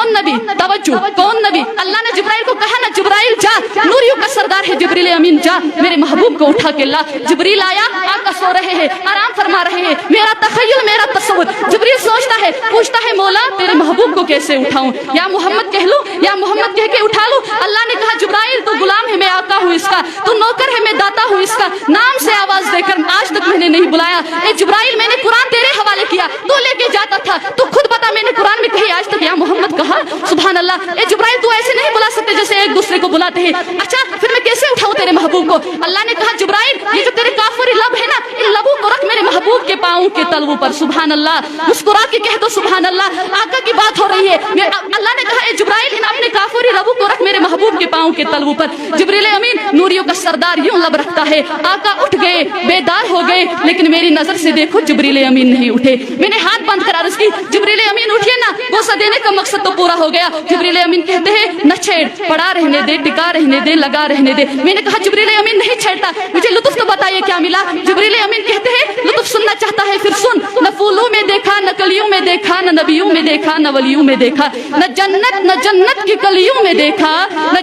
कौन नबी, तवज्जो, कौन नबी? अल्लाह ने जिब्राइल को कहा ना, जिब्राइल जा, नूरियों का सरदार है जिब्रील अमीन, जा मेरे महबूब को उठा के ला। जिब्रील आया, आका सो रहे हैं, आराम फरमा रहे हैं, मेरा तखय्युल, मेरा तसव्वुर। जिब्रील सोचता है, पूछता है, मौला तेरे महबूब को कैसे उठाऊं? या मोहम्मद कह लूं, या मोहम्मद कह के उठा लूं? अल्लाह ने कहा, जिब्राइल तू गुलाम है, मैं आका हूं इसका, तू नौकर है, मैं दाता हूं इसका, नाम से आवाज देकर आज तक मैंने नहीं बुलाया। ए जिब्राइल, मैंने कुरान तेरे हवाले किया, तू लेके जाता था, तू खुद बता मैंने कुरान में कहीं आज तक या मोहम्मद कहा? सुभान अल्लाह। ए जिब्राइल, तू ऐसे नहीं बुला सकते जैसे एक दूसरे को बुलाते हैं। अच्छा फिर मैं कैसे उठाऊं तेरे महबूब को? अल्लाह ने कहा, जिब्राइल ये जो तेरे काफिर लब है ना, इन लबों को रख मेरे महबूब के पाँव के तलवों पर। सुभान अल्लाह। मुस्कुरा के कह दो सुभान अल्लाह, आका की बात हो रही है। अल्लाह ने कहा, ए जिब्राइल इन अपने काफिर लबों को रख मेरे महबूब के पाँव के तलवों पर। जिब्रील अमीन नूरियों का सरदार यूं लब रखता है, आका उठ गए, बेदार हो गए, लेकिन मेरी नजर से देखो जिब्रील अमीन नहीं उठे। मैंने हाथ बंद कर अर्ज की, जिब्रील अमीन उठिए ना, गोसा देने का मकसद तो पूरा हो गया। जिब्रील अमीन कहते हैं, न छेड़, पड़ा रहने दे, टिका रहने दे, लगा रहने दे। मैंने कहा, जिब्रील अमीन नहीं छेड़ता, मुझे लुत्फ तो बताइए क्या मिला? जिब्रील अमीन कहते हैं, लुत्फ सुनना चाहता है फिर सुन, न फूलों में देखा, न कलियों में देखा, न नबियों में देखा, न वलियों में देखा, न जन्नत की कलियों में देखा, न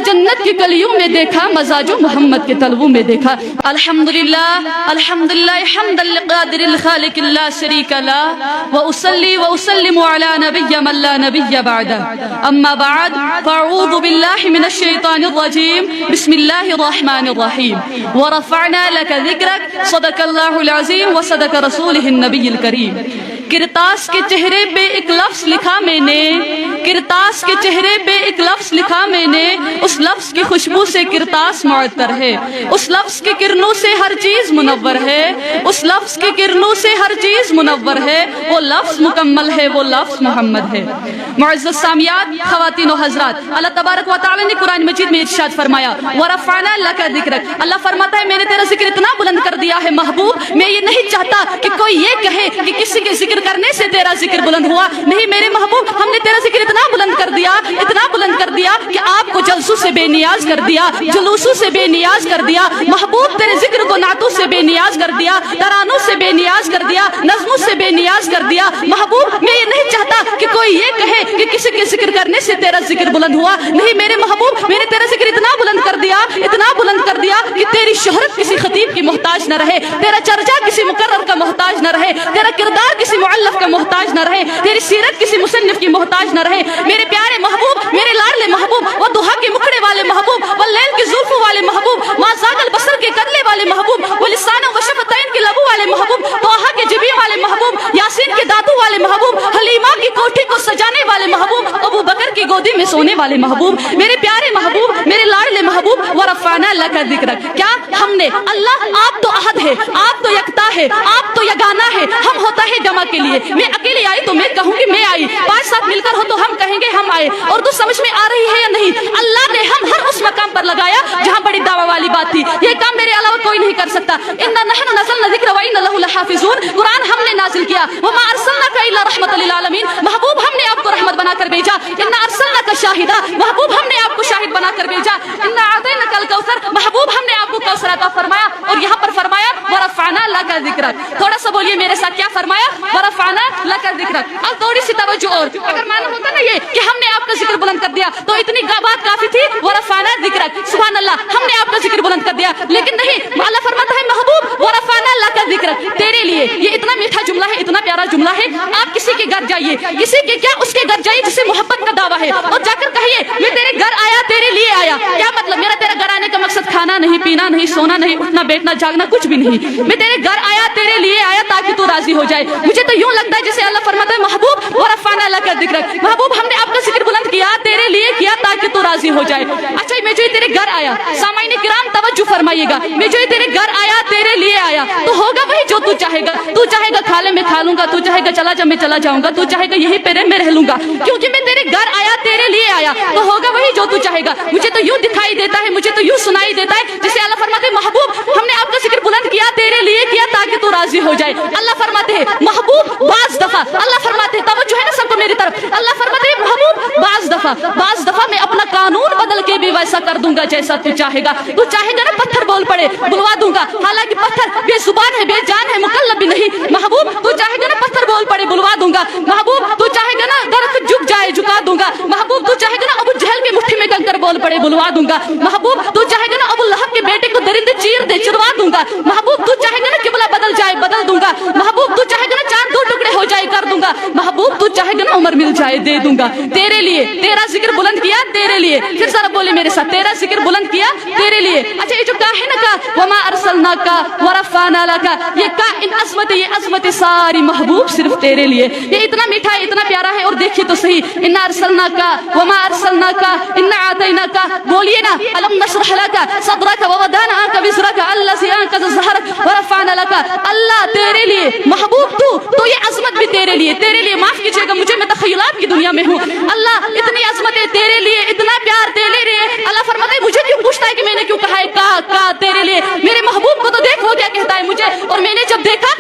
जन्नत की कलियों में देखा, मजाजो मोहम्मद के तलवों में देखा। अल्हम्दुलिल्लाह अल्हम्दुलिल्लाह हम्दल लिक़ादिरिल खालिक़िल ला शरीका ला व उसल्लिमु अला नबिय्य मन ला नबिय्य बअदा। अम्मा बअद फ़अऊज़ु बिल्लाहि मिनश शैतानिर रजीम। बिस्मिल्लाहिर रहमानिर रहीम। व रफ़अना लका ज़िक्रक। सदक़ल्लाहुल अज़ीम व सदक़ रसूलुहुन नबिय्युल करीम। किरतास के चेहरे पे एक लफ्ज लिखा मैंने, किरतास के चेहरे पे एक लफ्ज लिखा मैंने, उस लफ्ज की खुशबू से किरतास मुअत्तर है, उस लफ्ज की किरणों से हर चीज मुनव्वर है, उस लफ्ज की किरणों से हर चीज मुनव्वर है, वो लफ्ज मुकम्मल है, वो लफ्ज मोहम्मद है। मुअज़्ज़ज़ सामियात, ख़वातीन व हज़रात, अल्लाह तबारक व तआला ने कुरान मजीद में इरशाद फरमाया, व रफ़अना लका ज़िक्रक। अल्लाह फरमाता है, मैंने तेरा जिक्र इतना बुलंद कर दिया है महबूब, मैं ये नहीं चाहता कि कोई ये कहे कि किसी के जिक्र करने से तेरा जिक्र बुलंद हुआ। नहीं मेरे महबूब, हमने तेरा जिक्र इतना बुलंद कर दिया, इतना बुलंद कर दिया कि आपको जलसों से बेनियाज कर दिया, जुलूसों से बेनियाज कर दिया। महबूब तेरे जिक्र को नातों से बेनियाज कर दिया, तरानों से बेनियाज कर दिया, नज़्मों से बेनियाज कर दिया। महबूब मैं ये नहीं चाहता कि कोई ये कहे कि किसी के जिक्र करने से तेरा जिक्र बुलंद हुआ। नहीं मेरे महबूब, मैंने तेरा जिक्र इतना बुलंद कर दिया, इतना बुलंद कर दिया कि तेरी शोहरत किसी खतीब की मोहताज न रहे, तेरा चर्चा किसी मुकर्रर का मोहताज न रहे, तेरा किरदार किसी मुअल्लफ का मोहताज न रहे, तेरी सीरत किसी मुसन्निफ की मोहताज न रहे। मेरे प्यारे महबूब, मेरे लाडले महबूब, वो दुहा के मुखड़े वाले महबूब, वो लैल की जुल्फों वाले महबूब, मा ज़ागल बसर के कदले वाले महबूब, वो लिसानो व शफ़तैन के लबों वाले महबूब, तोहा के जिबी वाले महबूब, यासीन के दातों वाले महबूब, हलीमा की कोठी को सजाने वाले महबूब, अबू बकर की गोदी में सोने वाले महबूब, मेरे प्यारे महबूब, मेरे लाडले महबूब। व रफ़अना लका ज़िक्रक। क्या हमने, अल्लाह आप तो अहद है, आप तो यकता है, आप तो यगाना है, हम होता है जमा के लिए। मैं अकेले आई तो मैं कहूँगी मैं आई, पांच साथ मिलकर हो तो हम कहेंगे हम आए। और तो समझ में आ रही है या नहीं? अल्लाह ने हम हर उस मकाम पर लगाया जहाँ बड़ी दावा वाली बात थी। ये काम मेरे अलावा कोई नहीं कर सकता। इन्ना नहनु नज़्ज़लना ज़िक्र व इन्ना लहु लहाफ़िज़ून। कुरान हमने नाज़िल किया। वमा अरसलनाका इल्ला रहमतल लिल आलमीन। महबूब हमने आपको रहमत बनाकर भेजा। इन्ना अरसलनाका शाहिदा। महबूब हमने आपको शाहिद बनाकर भेजा। इन्ना अतैनाकल कौसर। महबूब हमने आपको कौसर अता फरमाया। और यहाँ पर फरमाया व रफ़अना लका ज़िक्रक। थोड़ा सा बोलिए मेरे साथ, क्या फरमाया? व रफ़अना लका ज़िक्रक। अब थोड़ी सी तवज्जो और, अगर मालूम होता ना ये कि हमने आपका जिक्र बुलंद कर दिया तो इतनी बात काफी थी। व रफ़अना ज़िक्रक। सुभान अल्लाह, हमने आपका जिक्र बुलंद कर दिया। लेकिन नहीं, अल्लाह फरमाता है महबूब व रफ़अना लका ज़िक्रक, तेरे लिए ये इतना मीठा जुमला है, इतना प्यारा जुमला है। आप किसी के घर जाइए, किसी के क्या उसके घर जाइए जिसे मोहब्बत का दावा है, और जाकर कहिए मैं तेरे घर आया, तेरे लिए आया। क्या मतलब? मेरा तेरा घर आने का मकसद खाना नहीं, पीना नहीं, सोना नहीं, उठना बैठना जागना कुछ भी नहीं। मैं तेरे घर आया, तेरे लिए आया ताकि तू राजी हो जाए। मुझे तो यूं लगता है जैसे अल्लाह फरमाता है महबूब व रफ़अना लका ज़िक्रक। महबूब हमने आपका जिक्र बुलंद किया, तेरे लिए किया ताकि तू राजी हो जाए। अच्छा मैं जो तेरे घर आया, सामाईन किराम तवज्जो फरमाइएगा, मैं जो तेरे घर आया, तेरे लिए आया, तो होगा वही जो तू चाहेगा। तू चाहेगा खा ले मैं खा लूंगा, तू चाहेगा चला जा मैं चला जाऊंगा, तू चाहेगा यहीं पे रह मैं रह लूंगा, क्योंकि मैं तेरे घर आया, तेरे लिए आया, तो होगा वही जो तू चाहेगा। मुझे तो यूं दिखाई देता है, मुझे तो यूं सुनाई देता है जैसे अल्लाह फरमाते हैं महबूब हमने आपका जिक्र बुलंद किया, तेरे लिए किया ताकि तू राजी हो जाए। अल्लाह फरमाते हैं महबूब बाज दफा, अल्लाह फरमाते हैं, तवज्जो है ना सबको मेरी तरफ, अल्लाह फरमाते हैं महबूब बाज दफा मैं अपना कानून बदल के भी वैसा कर दूंगा जैसा तू चाहेगा। तू चाहेगा ना पत्थर बोल पड़े, बुलवा दूंगा, हालांकि पत्थर बेजुबान है, बेजान है, मुकल्लफ भी नहीं। महबूब तू चाहेगा ना पत्थर बोल पड़े बुलवा दूंगा। महबूब तू चाहेगा ना दरख्त झुक जाए झुका दूंगा। महबूब तू चाहेगा ना अबू जहल के मुट्ठी में कंकर बोल पड़े बुलवा दूंगा। महबूब तू चाहेगा ना अबू लहब के बेटे को दरिंदे चीर दे चुरवा दूंगा। महबूब तू चाहेगा ना किबला बदल जाए बदल दूंगा। महबूब तू चाहेगा ना चांद दो टुकड़े हो जाए कर दूंगा। महबूब तू चाहेगा ना उम्र मिल जाए दे दूंगा। तेरे लिए तेरा जिक्र बुलंद किया तेरे लिए, फिर जरा बोले मेरे साथ, तेरा जिक्र बुलंद किया तेरे लिए। अच्छा ये जो का है ना का वमा अरसलनाका वरफाना लका, ये का इन अज़मत ये अज़मत सारी महबूब सिर्फ तेरे लिए। ये इतना मीठा है इतना प्यारा है। और देखिए तो सही, इन्ना अरसलनाका वमा अरसलनाका इन्ना आतैनाका, बोलिए ना अलम नशरह लका सदरका व वदाना अंका विज़रका अल्लज़ी अंक़ज़ ज़हरक वरफाना लका। अल्लाह तेरे लिए, महबूब तू ये अज़मत भी तेरे लिए, तेरे लिए। माफ कीजिएगा मुझे, मैं तख़य्युलात की दुनिया में हूँ। अल्लाह इतनी अज़मत है तेरे लिए, इतना प्यार तेरे लिए। अल्लाह फरमाता है मुझे क्यों पूछता है कि मैंने क्यों कहा है का तेरे लिए। मेरे महबूब को तो देख वो क्या कहता है मुझे। और मैंने जब देखा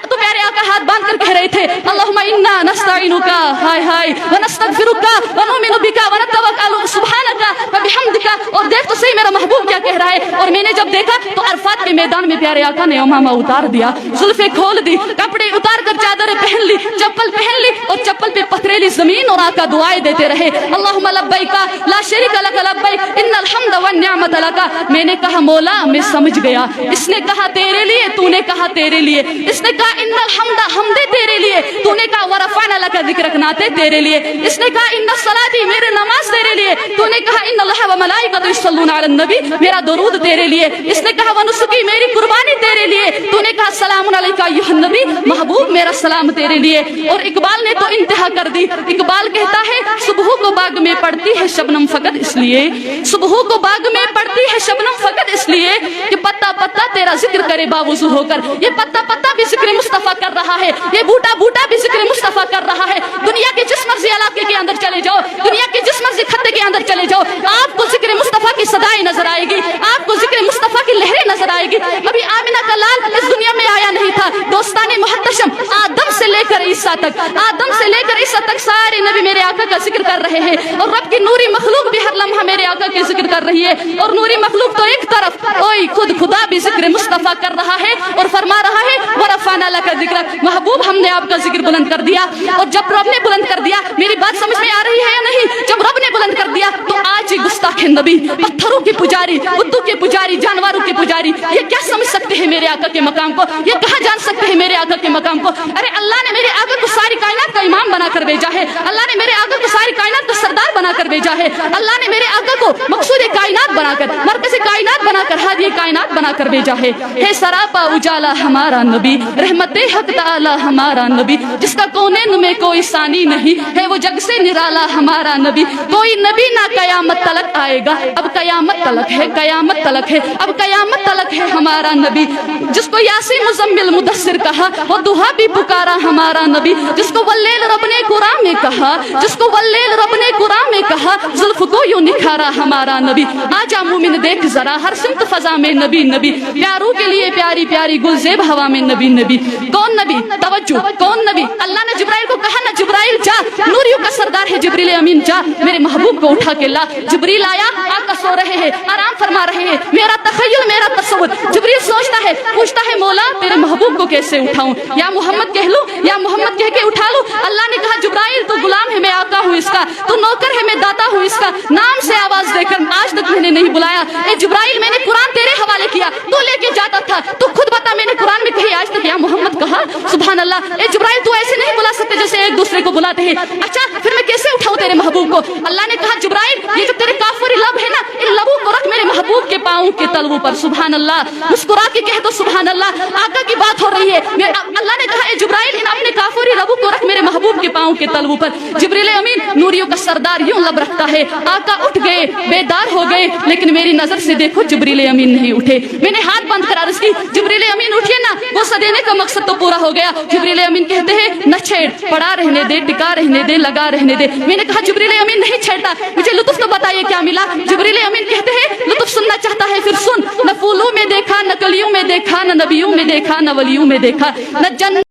तो प्यारे आका हाथ बांध कर कह रहे थे अल्लाहुम्मा इन्ना नस्तईनुका हाय हाय व नस्तगफिरुका व नुमिनु बिका व नतवक्कलु सुब्हानका व बिहम्दिका। और देख तो सही मेरा महबूब क्या कह रहा है। और मैंने जब देखा तो अरफात के मैदान में प्यारे आका ने उमामा उतार दिया, जुल्फे खोल दी, कपड़े उतार कर चादर पहन ली, चप्पल पहन ली और चप्पल पे पथरेली जमीन और आका दुआएं देते रहे अल्लाहुम्मा लब्बैका ला शरीका लका लब्बैक इन्नल हम्द व निअमत लका। मैंने कहा मौला मैं समझ गया, इसने कहा तेरे लिए, तूने कहा तेरे लिए। इसने कहा इन्नल हम्द हमदे तेरे लिए, तूने कहा वरफाना लका ज़िक्रक नाते तेरे लिए। इसने कहा इन्ना सलाती मेरे नमाज तेरे लिए, तूने कहा इन्नल्लाह व मलाइकतु यसल्लूना अलन नबी मेरा दुरूद तेरे लिए। इसने कहा व नुसुकी मेरी कुर्बानी तेरे लिए, तूने कहा सलामुन अलैका अय्युहन नबी महबूब मेरा सलाम तेरे लिए। और इकबाल ने तो इंतहा कर दी। इकबाल कहता है सुबह को बाग में पड़ती है शबनम फकत इसलिए, सुबह को बाग में पड़ती है शबनम फकत इसलिए कि पत्ता पत्ता तेरा जिक्र करे बावुज़ू होकर। ये पत्ता पत्ता भी जिक्र मुस्तफा कर रहा है, ये बूटा बूटा भी जिक्र मुस्तफा कर रहा है। दुनिया के जिस मर्जी इलाके के अंदर चले जाओ, दुनिया के जिस मर्जी खत्ते के अंदर चले जाओ, आपको जिक्र मुस्तफा की सदाएं नजर आएगी, आपको जिक्र मुस्तफा की लहरें नजर आएगी। अभी आमिना का लाल इस दुनिया में आया नहीं था। दोस्ताने मुहतशम आदम से लेकर ईसा तक, आदम से लेकर ईसा तक सारे नबी मेरे आका का जिक्र कर रहे हैं। और रब की नूरी मखलूक भी हर लम्हा मेरे आका के जिक्र कर रही है। और नूरी मखलूक तो एक तरफ, ओए खुद खुदा भी जिक्र मुस्तफा कर रहा है और फरमा रहा है वरफाना लका ज़िक्रक। महबूब हमने आपका जिक्र बुलंद कर दिया। और जब रब ने बुलंद कर दिया, मेरी बात समझ में आ रही है या नहीं, जब रब ने बुलंद कर दिया तो आज ही गुस्ताख नबी, पत्थरों के पुजारी, बुद्धू के पुजारी, जानवरों के पुजारी, ये क्या समझ सकते हैं मेरे आका के मकाम को, ये कहाँ जान सकते हैं मेरे आका के मकाम को। अरे अल्लाह ने मेरे आका को सारी कायनात का इमाम बना कर भेजा है, अल्लाह ने मेरे आका को सारी कायनात का सरदार बना कर भेजा है, अल्लाह ने मेरे आका को मकसूद कायनात बनाकर, मरकज़ कायनात बनाकर, हादी कायनात बनाकर भेजा है। सरापा उजाला हमारा नबी, रहमते हक ताला हमारा नबी, जिसका कौनैन में कोई सानी नहीं है, वो जग से निराला हमारा नबी। कोई नबी ना कयामत तलक आएगा, अब कयामत तलक है, कयामत तलक है, अब कयामत तलक है हमारा नबी। जिसको यासीन मुज़म्मिल मुदस्सिर कहा, वो दुहा भी पुकारा हमारा नबी। जिसको वल्लैल रब ने कुरान में कहा, जिसको वल्लैल रब ने कुरान में कहा, जुल्फ को यूं निखारा हमारा नबी। आजा मोमिन देख जरा हर सिमत फजा में नबी नबी, प्यारों के लिए प्यारी प्यारी गुलजेब हवा में नबी नबी। कौन नबी, तवज्जो, कौन नबी। अल्लाह ने जिब्राइल को कहा ना जिब्राइल जा, नूरियों का सरदार है जिब्रील अमीन जा, मेरे महबूब को उठा के ला। जिब्रील आया, आका सो रहे हैं, आराम फरमा रहे हैं, मेरा तखय्युल मेरा तसव्वुर। जिब्रील सोचता है, पूछता है मौला तेरे महबूब को कैसे उठाऊं, या मोहम्मद कह लूं, या मोहम्मद कह के उठा लूं। अल्लाह ने कहा जिब्राइल तू गुलाम है, मैं आका हूँ इसका, तू नौकर है, मैं दाता हूँ इसका। नाम से आवाज देकर आज तक मैंने नहीं बुलाया। ए जिब्राइल मैंने कुरान तेरे हवाले किया, तू लेके जाता था, तू खुद बता मैंने कुरान में कही आज तक या मोहम्मद कहा। सुभान अल्लाह। ए जिब्राइल तू ऐसे नहीं बुला सकते जैसे एक दूसरे को बुलाते हैं। अच्छा फिर मैं कैसे उठाऊं तेरे महबूब को। अल्लाह ने कहा जिब्राइल ये जो तेरे काफिर लब है ना, इन लबों को रख मेरे महबूब के पाँव के तलवों पर। सुभान अल्लाह। मुस्कुरा के कह दो सुभान अल्लाह, आका की बात हो रही है। अल्लाह ने कहा जिब्राइल इन अपने काफिर लबों को रख मेरे महबूब के पाँव के तलवों पर। जिब्रील अमीन नूरियों का सरदार यूं लब रखता है। आका उठ गए, बेदार हो गए, लेकिन मेरी नजर से देखो जिब्रील अमीन नहीं उठे। मैंने हाथ बंद कर अर्ज की जिब्रील अमीन उठिए ना, गुस्सा देने का मकसद तो पूरा हो गया। जिब्रील अमीन कहते हैं न छेड़, पड़ा रहने दे, टिका रहने दे, लगा रहने दे। मैंने कहा जिब्रील अमीन नहीं छेड़ता, मुझे लुत्फ तो बताइए क्या मिला। जिब्रील अमीन कहते हैं लुत्फ सुनना चाहता है फिर सुन, न फूलों में देखा, न कलियों में देखा, न नबियों में देखा, न वलियों में देखा, न जन्नत